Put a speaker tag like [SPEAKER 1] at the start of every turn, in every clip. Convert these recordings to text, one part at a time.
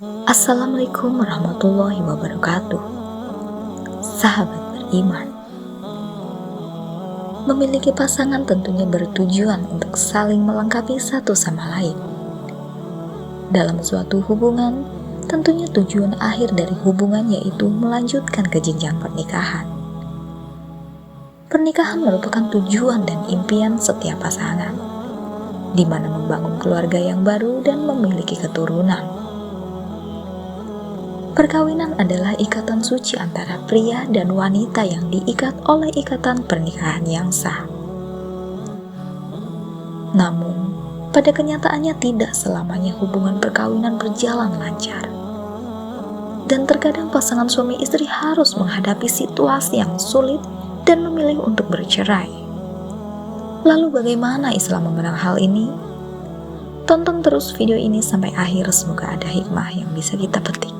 [SPEAKER 1] Assalamualaikum warahmatullahi wabarakatuh. Sahabat beriman, memiliki pasangan tentunya bertujuan untuk saling melengkapi satu sama lain. Dalam suatu hubungan, tentunya tujuan akhir dari hubungan yaitu melanjutkan ke jenjang pernikahan. Pernikahan merupakan tujuan dan impian setiap pasangan, di mana membangun keluarga yang baru dan memiliki keturunan. Perkawinan adalah ikatan suci antara pria dan wanita yang diikat oleh ikatan pernikahan yang sah. Namun, pada kenyataannya tidak selamanya hubungan perkawinan berjalan lancar. Dan terkadang pasangan suami istri harus menghadapi situasi yang sulit dan memilih untuk bercerai. Lalu bagaimana Islam memandang hal ini? Tonton terus video ini sampai akhir, semoga ada hikmah yang bisa kita petik.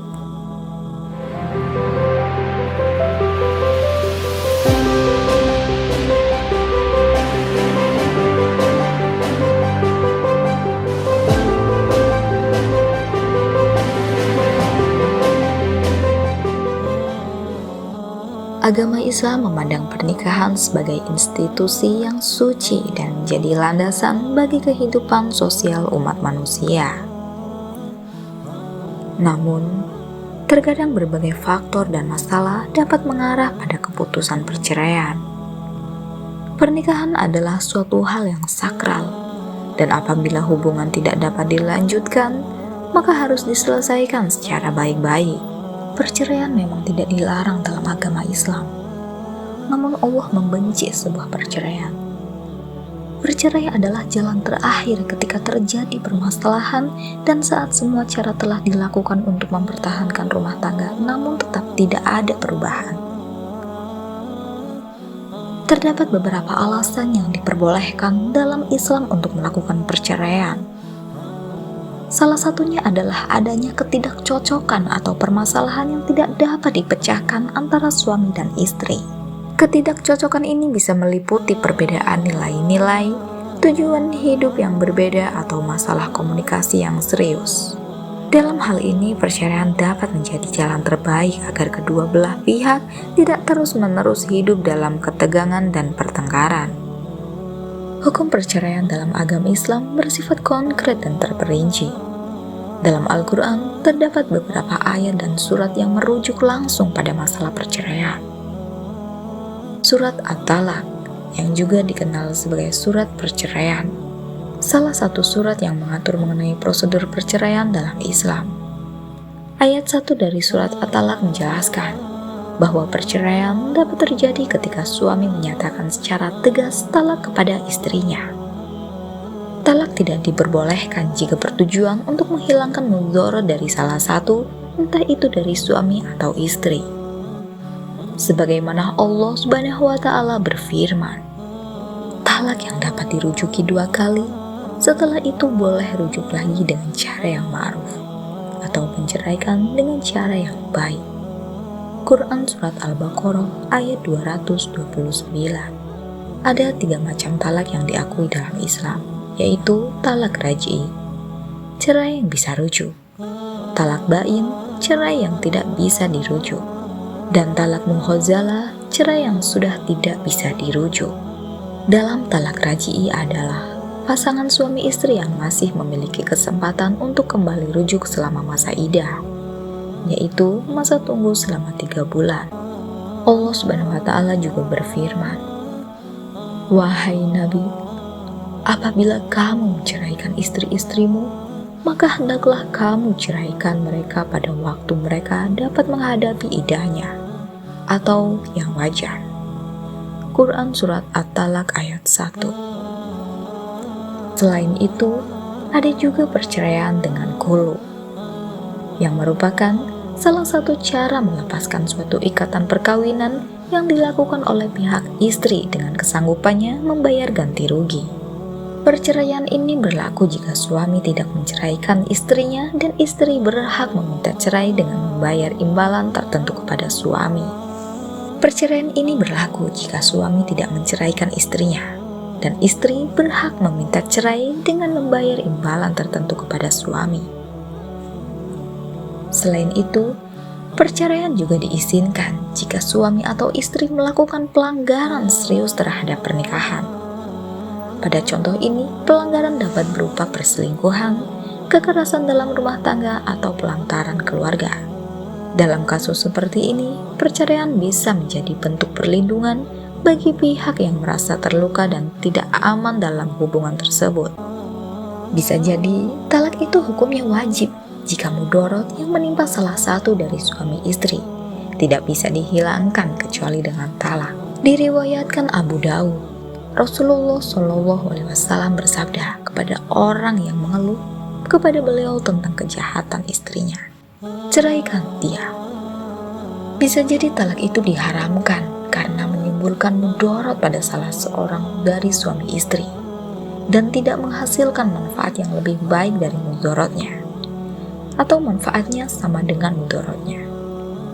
[SPEAKER 1] Agama Islam memandang pernikahan sebagai institusi yang suci dan menjadi landasan bagi kehidupan sosial umat manusia. Namun, terkadang berbagai faktor dan masalah dapat mengarah pada keputusan perceraian. Pernikahan adalah suatu hal yang sakral, dan apabila hubungan tidak dapat dilanjutkan, maka harus diselesaikan secara baik-baik. Perceraian memang tidak dilarang dalam agama Islam, namun Allah membenci sebuah perceraian. Bercerai adalah jalan terakhir ketika terjadi permasalahan dan saat semua cara telah dilakukan untuk mempertahankan rumah tangga, namun tetap tidak ada perubahan. Terdapat beberapa alasan yang diperbolehkan dalam Islam untuk melakukan perceraian. Salah satunya adalah adanya ketidakcocokan atau permasalahan yang tidak dapat dipecahkan antara suami dan istri. Ketidakcocokan ini bisa meliputi perbedaan nilai-nilai, tujuan hidup yang berbeda, atau masalah komunikasi yang serius. Dalam hal ini, perceraian dapat menjadi jalan terbaik agar kedua belah pihak tidak terus-menerus hidup dalam ketegangan dan pertengkaran. Hukum perceraian dalam agama Islam bersifat konkret dan terperinci. Dalam Al-Quran, terdapat beberapa ayat dan surat yang merujuk langsung pada masalah perceraian. Surat At-Talaq, yang juga dikenal sebagai surat perceraian, salah satu surat yang mengatur mengenai prosedur perceraian dalam Islam. Ayat 1 dari surat At-Talaq menjelaskan bahwa perceraian dapat terjadi ketika suami menyatakan secara tegas talak kepada istrinya. Talak tidak diperbolehkan jika bertujuan untuk menghilangkan mudarat dari salah satu, entah itu dari suami atau istri. Sebagaimana Allah Subhanahu wa Ta'ala berfirman, talak yang dapat dirujuki 2 kali, setelah itu boleh rujuk lagi dengan cara yang ma'ruf, atau menceraikan dengan cara yang baik. Quran Surat Al-Baqarah ayat 229. Ada 3 macam talak yang diakui dalam Islam, yaitu talak raj'i, cerai yang bisa rujuk, talak bain, cerai yang tidak bisa dirujuk, dan talak muhozzalah, cerai yang sudah tidak bisa dirujuk. Dalam talak raj'i adalah pasangan suami istri yang masih memiliki kesempatan untuk kembali rujuk selama masa iddah, yaitu masa tunggu selama 3 bulan. Allah Subhanahu wa Ta'ala juga berfirman, "Wahai Nabi, apabila kamu menceraikan istri-istrimu, maka hendaklah kamu ceraikan mereka pada waktu mereka dapat menghadapi iddahnya, atau yang wajar." Quran Surat At-Talaq ayat 1. Selain itu, ada juga perceraian dengan khulu, yang merupakan salah satu cara melepaskan suatu ikatan perkawinan yang dilakukan oleh pihak istri dengan kesanggupannya membayar ganti rugi. Perceraian ini berlaku jika suami tidak menceraikan istrinya dan istri berhak meminta cerai dengan membayar imbalan tertentu kepada suami. Perceraian ini berlaku jika suami tidak menceraikan istrinya dan istri berhak meminta cerai dengan membayar imbalan tertentu kepada suami. Selain itu, perceraian juga diizinkan jika suami atau istri melakukan pelanggaran serius terhadap pernikahan. Pada contoh ini, pelanggaran dapat berupa perselingkuhan, kekerasan dalam rumah tangga, atau pelantaran keluarga. Dalam kasus seperti ini, perceraian bisa menjadi bentuk perlindungan bagi pihak yang merasa terluka dan tidak aman dalam hubungan tersebut. Bisa jadi, talak itu hukumnya wajib jika mudorot yang menimpa salah satu dari suami istri tidak bisa dihilangkan kecuali dengan talak. Diriwayatkan Abu Daud, Rasulullah Shallallahu Alaihi Wasallam bersabda kepada orang yang mengeluh kepada beliau tentang kejahatan istrinya, "Ceraikan dia." Bisa jadi talak itu diharamkan karena menimbulkan mudorot pada salah seorang dari suami istri dan tidak menghasilkan manfaat yang lebih baik dari mudorotnya, atau manfaatnya sama dengan mudorotnya.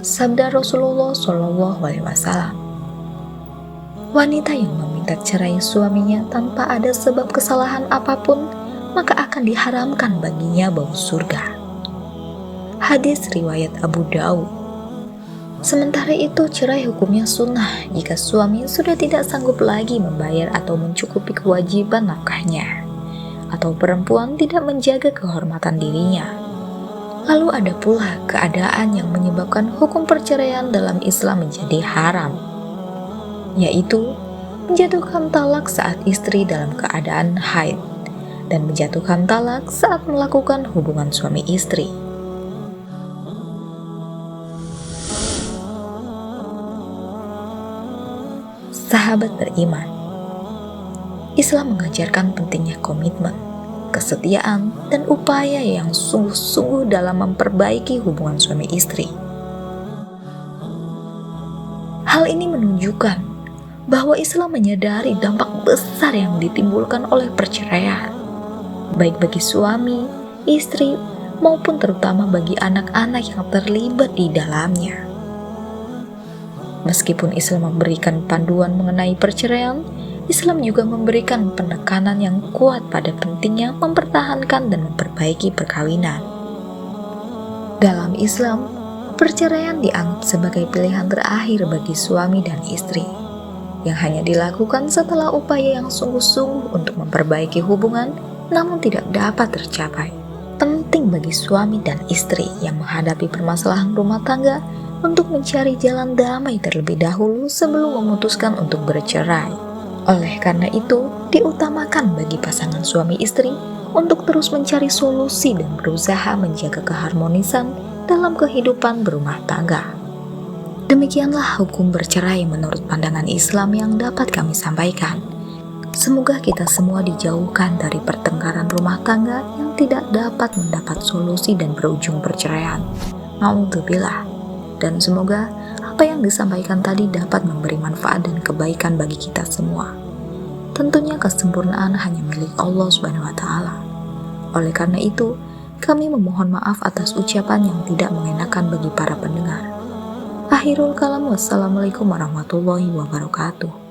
[SPEAKER 1] Sabda Rasulullah Shallallahu Alaihi Wasallam, wanita yang meminta cerai suaminya tanpa ada sebab kesalahan apapun, maka akan diharamkan baginya bau surga. Hadis riwayat Abu Daud. Sementara itu, cerai hukumnya sunnah jika suami sudah tidak sanggup lagi membayar atau mencukupi kewajiban nafkahnya, atau perempuan tidak menjaga kehormatan dirinya. Lalu ada pula keadaan yang menyebabkan hukum perceraian dalam Islam menjadi haram, yaitu menjatuhkan talak saat istri dalam keadaan haid dan menjatuhkan talak saat melakukan hubungan suami istri. Sahabat beriman, Islam mengajarkan pentingnya komitmen, kesetiaan, dan upaya yang sungguh-sungguh dalam memperbaiki hubungan suami istri. Hal ini menunjukkan bahwa Islam menyadari dampak besar yang ditimbulkan oleh perceraian, baik bagi suami, istri, maupun terutama bagi anak-anak yang terlibat di dalamnya. Meskipun Islam memberikan panduan mengenai perceraian, Islam juga memberikan penekanan yang kuat pada pentingnya mempertahankan dan memperbaiki perkawinan. Dalam Islam, perceraian dianggap sebagai pilihan terakhir bagi suami dan istri, yang hanya dilakukan setelah upaya yang sungguh-sungguh untuk memperbaiki hubungan namun tidak dapat tercapai. Penting bagi suami dan istri yang menghadapi permasalahan rumah tangga untuk mencari jalan damai terlebih dahulu sebelum memutuskan untuk bercerai. Oleh karena itu, diutamakan bagi pasangan suami istri untuk terus mencari solusi dan berusaha menjaga keharmonisan dalam kehidupan berumah tangga. Demikianlah hukum bercerai menurut pandangan Islam yang dapat kami sampaikan. Semoga kita semua dijauhkan dari pertengkaran rumah tangga yang tidak dapat mendapat solusi dan berujung perceraian. Na'udzubillah. Dan semoga apa yang disampaikan tadi dapat memberi manfaat dan kebaikan bagi kita semua. Tentunya kesempurnaan hanya milik Allah Subhanahu wa Ta'ala. Oleh karena itu, kami memohon maaf atas ucapan yang tidak mengenakan bagi para pendengar. Akhirul kalam, wassalamualaikum warahmatullahi wabarakatuh.